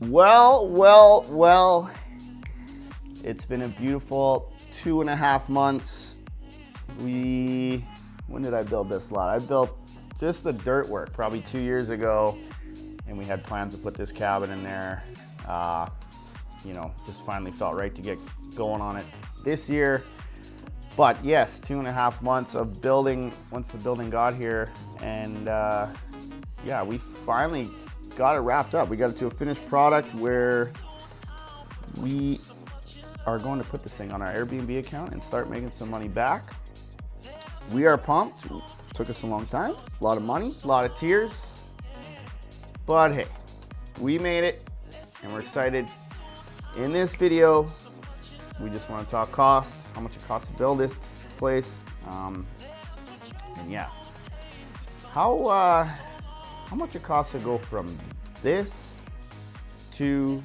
Well, it's been a beautiful 2.5 months. When did I build this lot? I built just the dirt work probably 2 years ago, and we had plans to put this cabin in there. Just finally felt right to get going on it this year. But yes, 2.5 months of building once the building got here, and we finally got it wrapped up. We got it to a finished product where we are going to put this thing on our Airbnb account and start making some money back. We are pumped. It took us a long time, a lot of money, a lot of tears, but hey, we made it and we're excited. In this video, we just want to talk cost, how much it costs to build this place, and yeah, how much it costs to go from this to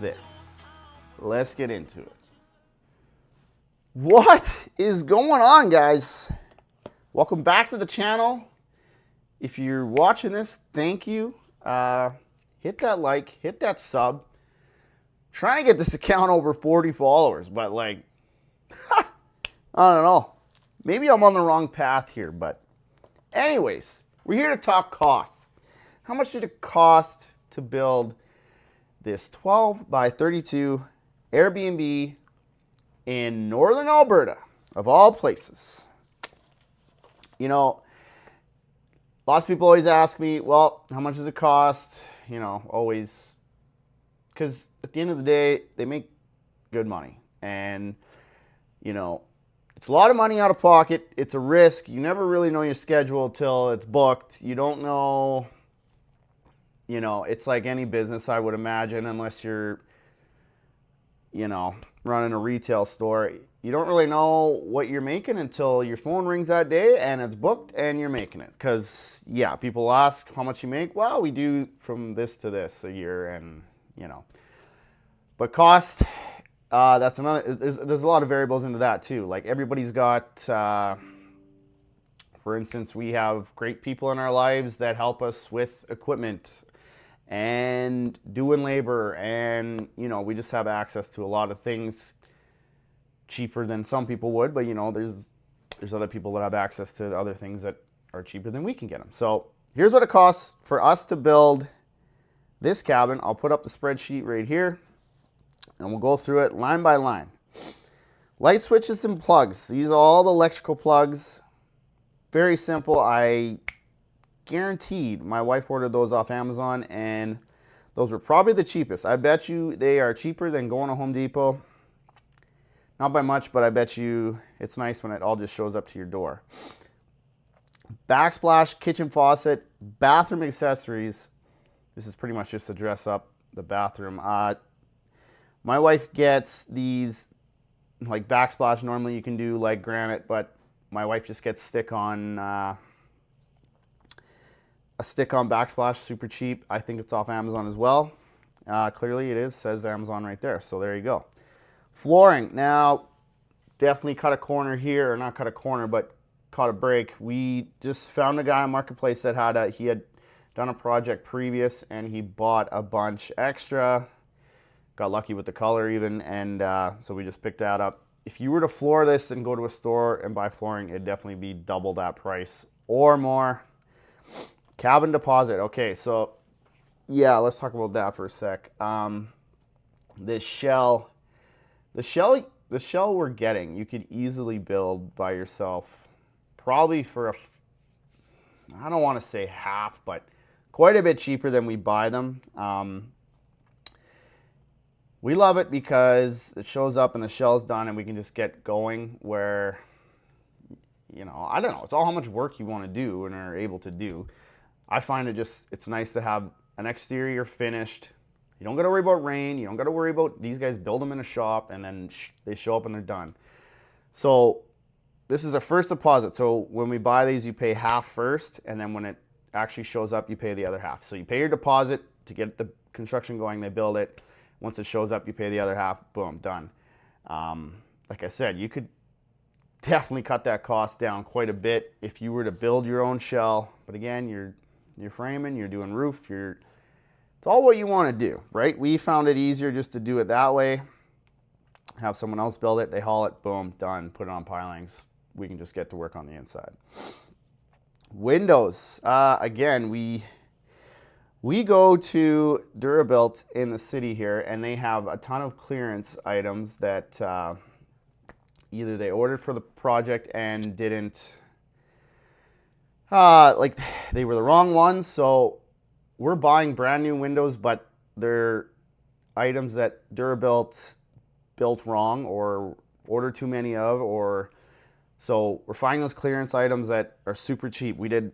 this. Let's get into it. What is going on, guys? Welcome back to the channel. If you're watching this, thank you. Hit that like, hit that sub. Try and get this account over 40 followers, but I don't know. Maybe I'm on the wrong path here, but anyways, we're here to talk costs. How much did it cost to build this 12 by 32 Airbnb in Northern Alberta, of all places? Lots of people always ask me, well, how much does it cost? Always, because at the end of the day, they make good money. And, it's a lot of money out of pocket. It's a risk. You never really know your schedule till it's booked. You don't know, it's like any business, I would imagine, unless you're, running a retail store. You don't really know what you're making until your phone rings that day and it's booked and you're making it. Because, people ask how much you make. Well, we do from this to this a year, and, But cost, that's another, there's a lot of variables into that too. Like everybody's got, for instance, we have great people in our lives that help us with equipment and doing labor, and we just have access to a lot of things cheaper than some people would, but there's other people that have access to other things that are cheaper than we can get them. So here's what it costs for us to build this cabin. I'll put up the spreadsheet right here and we'll go through it line by line. Light switches and plugs. These are all the electrical plugs. Very simple. I guaranteed my wife ordered those off Amazon, and those were probably the cheapest. I bet you they are cheaper than going to Home Depot. Not by much, but I bet you it's nice when it all just shows up to your door. Backsplash, kitchen faucet, bathroom accessories. This is pretty much just to dress up the bathroom. My wife gets these, like backsplash. Normally you can do like granite, but my wife just gets a stick-on backsplash, super cheap. I think it's off Amazon as well. Clearly it is, says Amazon right there, so there you go. Flooring, now definitely cut a corner here, or not cut a corner, but caught a break. We just found a guy on Marketplace that he had done a project previous, and he bought a bunch extra. Got lucky with the color even, and so we just picked that up. If you were to floor this and go to a store and buy flooring, it'd definitely be double that price or more. Cabin deposit. Okay, so let's talk about that for a sec. The shell we're getting, you could easily build by yourself, probably for I don't want to say half, but quite a bit cheaper than we buy them. We love it because it shows up and the shell's done and we can just get going, where, I don't know, it's all how much work you want to do and are able to do. I find it's nice to have an exterior finished. You don't got to worry about rain. You don't got to worry about, these guys build them in a shop and then they show up and they're done. So this is a first deposit. So when we buy these, you pay half first, and then when it actually shows up, you pay the other half. So you pay your deposit to get the construction going, they build it. Once it shows up, you pay the other half, boom, done. Like I said, you could definitely cut that cost down quite a bit if you were to build your own shell. But again, you're framing, you're doing roof, you're It's all what you want to do, right? We found it easier just to do it that way. Have someone else build it, they haul it, boom, done, put it on pilings. We can just get to work on the inside. Windows, again, we go to Durabuilt in the city here, and they have a ton of clearance items that either they ordered for the project and didn't, like they were the wrong ones. So we're buying brand new windows, but they're items that Durabuilt built wrong or ordered too many of, or so we're finding those clearance items that are super cheap. We did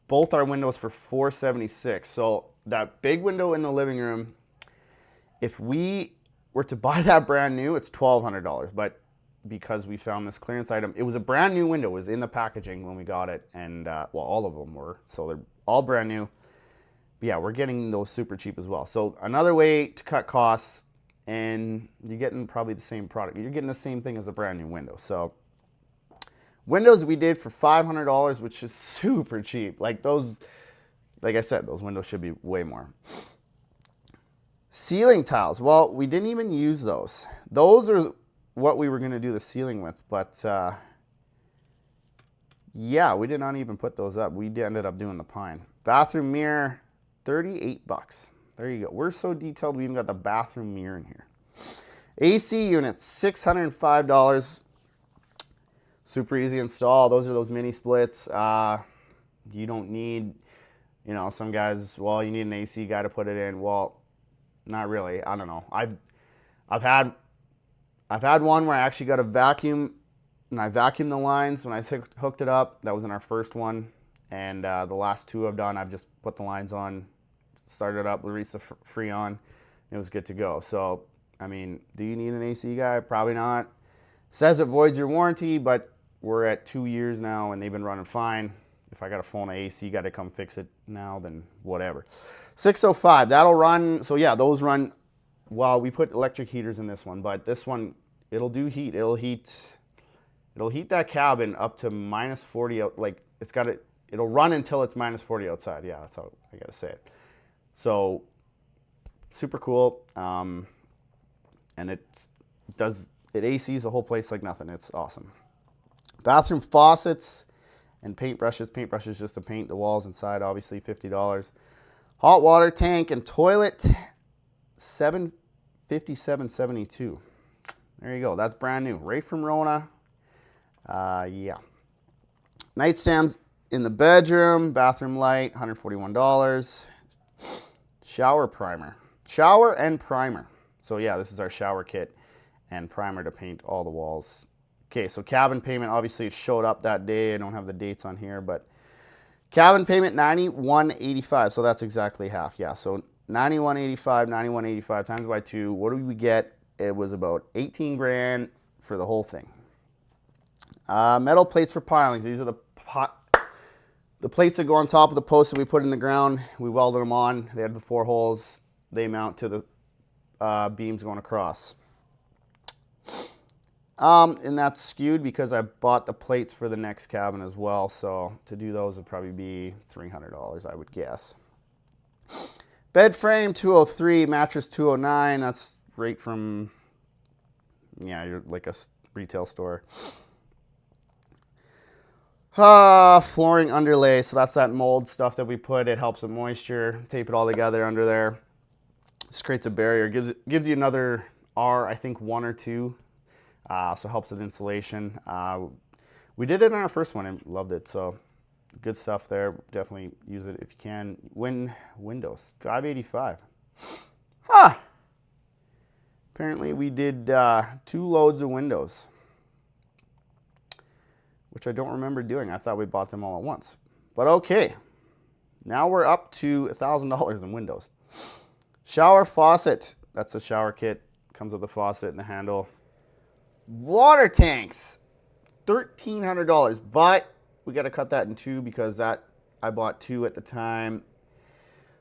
both our windows for $476. So that big window in the living room, if we were to buy that brand new, it's $1,200. But because we found this clearance item, it was a brand new window. It was in the packaging when we got it, and well, all of them were. So they're all brand new. But yeah, we're getting those super cheap as well. So another way to cut costs, and you're getting probably the same product. You're getting the same thing as a brand new window. So windows we did for $500, which is super cheap. Like those, like I said, those windows should be way more. Ceiling tiles. Well, we didn't even use those. Those are what we were going to do the ceiling with, but yeah, we did not even put those up. We ended up doing the pine. Bathroom mirror, $38. There you go. We're so detailed, we even got the bathroom mirror in here. AC units, $605. Super easy to install. Those are those mini splits. You don't need, you know, some guys, well, you need an AC guy to put it in. Well, not really. I don't know. I've had one where I actually got a vacuum, and I vacuumed the lines when I hooked it up. That was in our first one. And the last two I've done, I've just put the lines on, started it up, released the Freon, and it was good to go. So, I mean, do you need an AC guy? Probably not. Says it voids your warranty, but we're at 2 years now, and they've been running fine. If I got to phone an AC guy to come fix it now, then whatever. 605, that'll run. So yeah, those run. Well, we put electric heaters in this one, but this one, it'll do heat. It'll heat that cabin up to -40 out. Like it'll run until it's -40 outside. Yeah, that's how I gotta say it. So super cool, and it ACs the whole place like nothing. It's awesome. Bathroom faucets and paintbrushes. Paintbrushes just to paint the walls inside, obviously $50. Hot water tank and toilet, $757.72. There you go. That's brand new, right from Rona. Yeah. Nightstands in the bedroom, bathroom light, $141. Shower primer. Shower and primer. So yeah, this is our shower kit and primer to paint all the walls. Okay, so cabin payment, obviously it showed up that day. I don't have the dates on here, but cabin payment, $91.85. So that's exactly half. Yeah, so $91.85 times by 2. What do we get? It was about 18 grand for the whole thing. Metal plates for pilings. These are the plates that go on top of the posts that we put in the ground. We welded them on. They had the 4 holes. They mount to the beams going across. And that's skewed because I bought the plates for the next cabin as well. So to do those would probably be $300, I would guess. Bed frame, $203. Mattress, $209. That's right from, yeah, you're like a retail store. Flooring underlay. So that's that mold stuff that we put. It helps with moisture. Tape it all together under there. This creates a barrier. Gives you another R, I think 1 or 2. So helps with insulation. We did it on our first one and loved it. So good stuff there. Definitely use it if you can. Windows, $585. Huh. Apparently we did 2 loads of windows, which I don't remember doing. I thought we bought them all at once. But okay. Now we're up to $1,000 in windows. Shower faucet. That's a shower kit. Comes with the faucet and the handle. Water tanks, $1,300, but we got to cut that in 2 because I bought 2 at the time.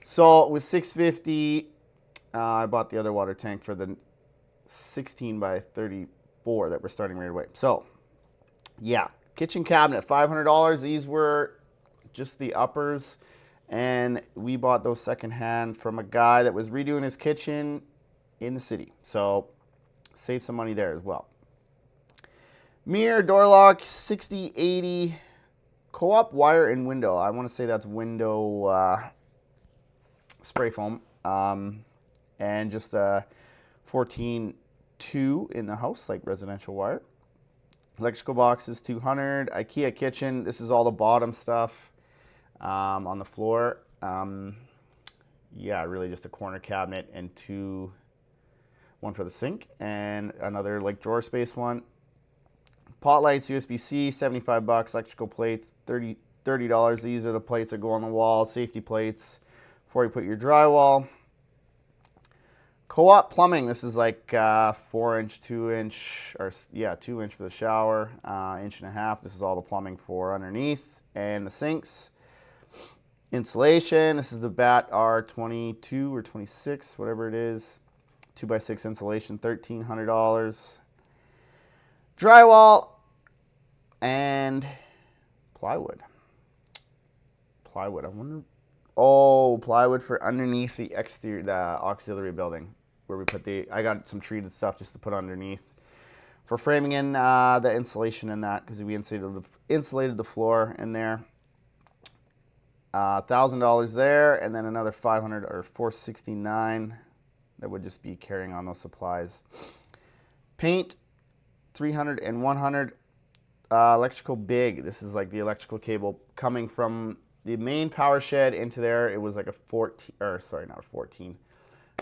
So it was $650. I bought the other water tank for the 16 by 34 that we're starting right away. So yeah, kitchen cabinet, $500. These were just the uppers, And we bought those secondhand from a guy that was redoing his kitchen in the city. So save some money there as well. Mirror, door lock, 60, 80. Co-op wire and window. I want to say that's window spray foam. And just a 14.2 in the house, like residential wire. Electrical boxes, 200. IKEA kitchen. This is all the bottom stuff on the floor. Yeah, really just a corner cabinet and one for the sink and another like drawer space one. Pot lights, USB-C, 75 bucks. Electrical plates, $30. These are the plates that go on the wall, safety plates before you put your drywall. Co-op plumbing, this is like 4-inch, 2-inch, or yeah, 2-inch for the shower, 1.5 inch. This is all the plumbing for underneath and the sinks. Insulation, this is the BAT R22 or 26, whatever it is. 2x6 insulation, $1,300. Drywall and plywood. Plywood, I wonder. Oh, plywood for underneath the exterior, the auxiliary building where we put I got some treated stuff just to put underneath for framing in the insulation in that because we insulated the floor in there. $1,000 there, and then another $500 or $469. That would just be carrying on those supplies. Paint, $300 and $100. Electrical big. This is like the electrical cable coming from the main power shed into there. It was like a 14, or sorry, not a 14.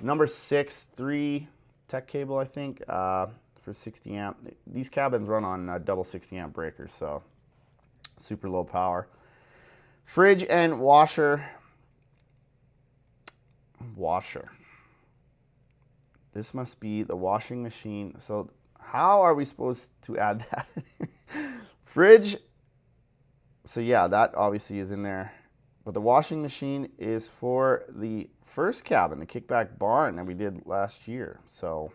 Number 6, 3 tech cable, I think, for 60 amp. These cabins run on double 60 amp breakers, so super low power. Fridge and washer. This must be the washing machine. So how are we supposed to add that? Fridge. So yeah, that obviously is in there. But the washing machine is for the first cabin, the kickback barn that we did last year. So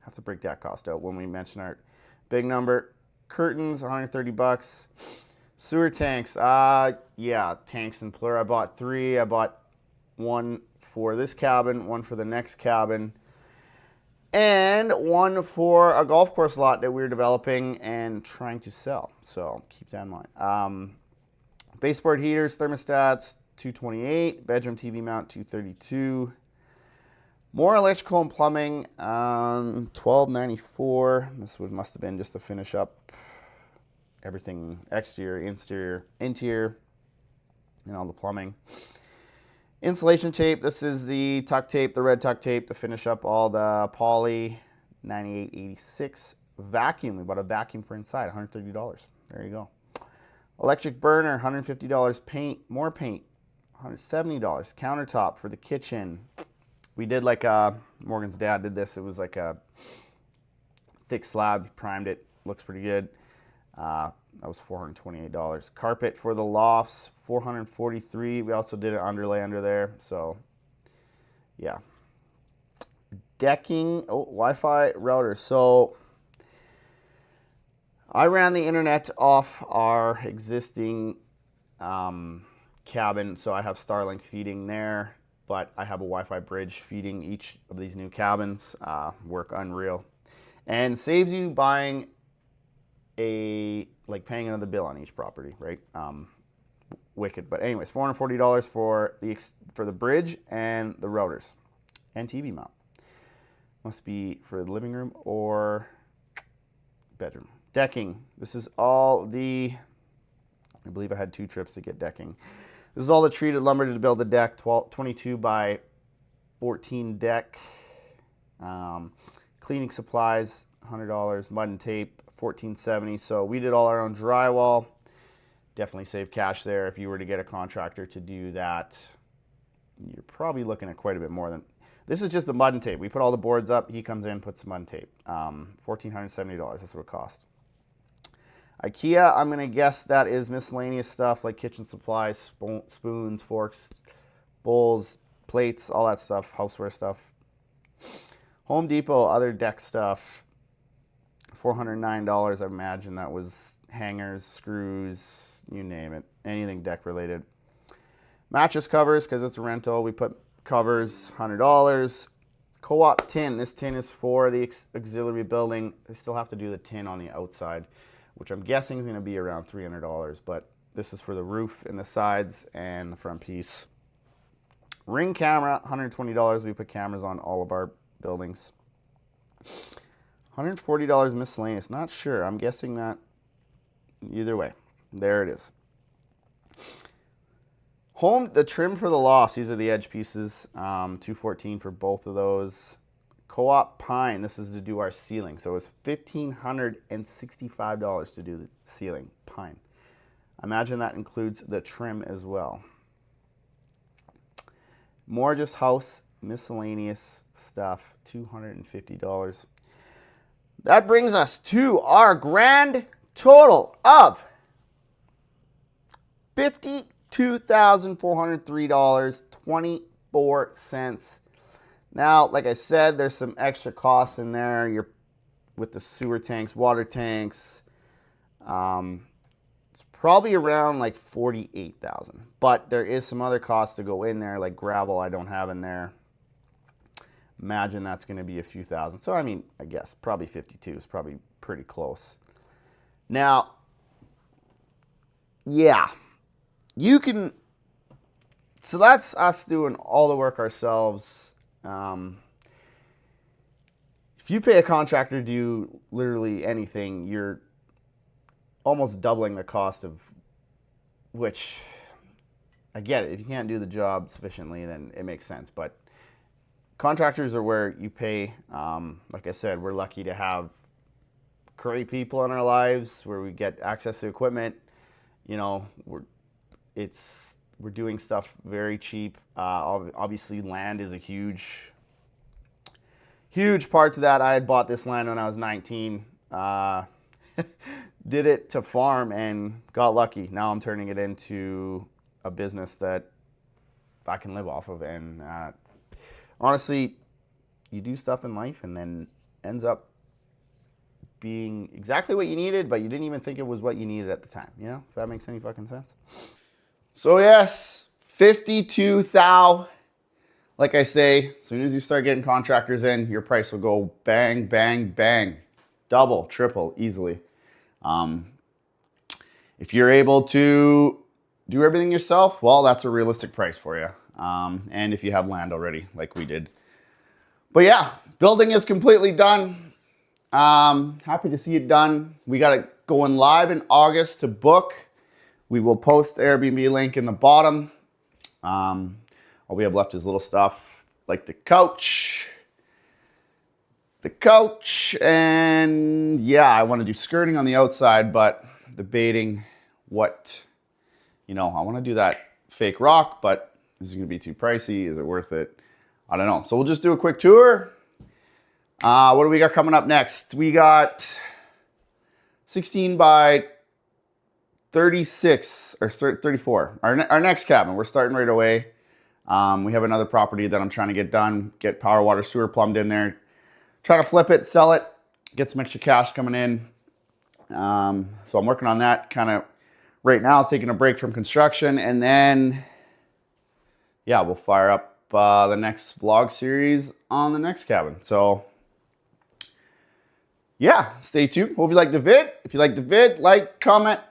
have to break that cost out when we mention our big number. Curtains, 130 bucks. Sewer tanks, yeah, tanks and plur. I bought 3. I bought one for this cabin, one for the next cabin, and one for a golf course lot that we're developing and trying to sell. So keep that in mind. Baseboard heaters, thermostats, $228. Bedroom TV mount, $232. More electrical and plumbing, $12.94. This must have been just to finish up everything exterior, interior, and all the plumbing. Insulation tape. This is the tuck tape, the red tuck tape to finish up all the poly. $98.86. Vacuum. We bought a vacuum for inside, $130. There you go. Electric burner, $150. Paint, more paint, $170. Countertop for the kitchen. We did like Morgan's dad did this. It was like a thick slab. He primed it. Looks pretty good. That was $428. Carpet for the lofts, $443. We also did an underlay under there. So, yeah. Decking, Wi-Fi router. So, I ran the internet off our existing cabin. So, I have Starlink feeding there. But I have a Wi-Fi bridge feeding each of these new cabins. Work unreal. And saves you buying paying another bill on each property, right? Wicked. But anyways, $440 for the bridge and the routers and TV mount. Must be for the living room or bedroom. Decking. This is all I believe I had 2 trips to get decking. This is all the treated lumber to build the deck, 22 by 14 deck. Cleaning supplies, $100. Mud and tape, $14.70. So we did all our own drywall. Definitely save cash there. If you were to get a contractor to do that, you're probably looking at quite a bit more than. This is just the mud and tape. We put all the boards up. He comes in, puts the mud and tape. $1,470. That's what it cost. IKEA, I'm going to guess that is miscellaneous stuff like kitchen supplies, spoons, forks, bowls, plates, all that stuff, houseware stuff. Home Depot, other deck stuff, $409. I imagine that was hangers, screws, you name it, anything deck related. Mattress covers, because it's a rental, we put covers, $100. Co-op tin. This tin is for the auxiliary building. They still have to do the tin on the outside, which I'm guessing is going to be around $300, but this is for the roof and the sides and the front piece. Ring camera, $120. We put cameras on all of our buildings. $140 miscellaneous. Not sure. I'm guessing that either way. There it is. The trim for the lofts. These are the edge pieces. $214 for both of those. Co-op pine. This is to do our ceiling. So it's $1,565 to do the ceiling pine. Imagine that includes the trim as well. More just house miscellaneous stuff. $250. That brings us to our grand total of $52,403.24. Now, like I said, there's some extra costs in there. You're with the sewer tanks, water tanks. It's probably around like $48,000. But there is some other costs to go in there, like gravel I don't have in there. Imagine that's going to be a few thousand. So, I mean, I guess probably 52 is probably pretty close. Now, yeah, you can, so that's us doing all the work ourselves. If you pay a contractor to do literally anything, you're almost doubling the cost of, which, I get it. If you can't do the job sufficiently, then it makes sense. But contractors are where you pay. Like I said, we're lucky to have great people in our lives where we get access to equipment. You know, we're doing stuff very cheap. Obviously, land is a huge part to that. I had bought this land when I was 19. Did it to farm and got lucky. Now I'm turning it into a business that I can live off of. And honestly, you do stuff in life and then ends up being exactly what you needed, but you didn't even think it was what you needed at the time. You know, if that makes any fucking sense. So yes, 52 thou. Like I say, as soon as you start getting contractors in, your price will go bang, bang, bang. Double, triple, easily. If you're able to do everything yourself, well, that's a realistic price for you. And if you have land already, like we did. But yeah, building is completely done. Happy to see it done. We got it going live in August to book. We will post the Airbnb link in the bottom. All we have left is little stuff like the couch, and yeah, I want to do skirting on the outside, but debating what, I want to do that fake rock, but is it going to be too pricey? Is it worth it? I don't know. So we'll just do a quick tour. What do we got coming up next? We got 16 by 36 or 34. Our next cabin. We're starting right away. We have another property that I'm trying to get done, get power, water, sewer plumbed in there. Try to flip it, sell it, get some extra cash coming in. So I'm working on that kind of right now, taking a break from construction. And then, yeah, we'll fire up the next vlog series on the next cabin. So, yeah, stay tuned. Hope you like the vid. If you like the vid, like, comment.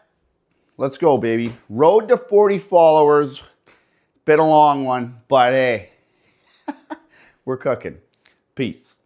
Let's go, baby. Road to 40 followers. Been a long one, but hey, we're cooking. Peace.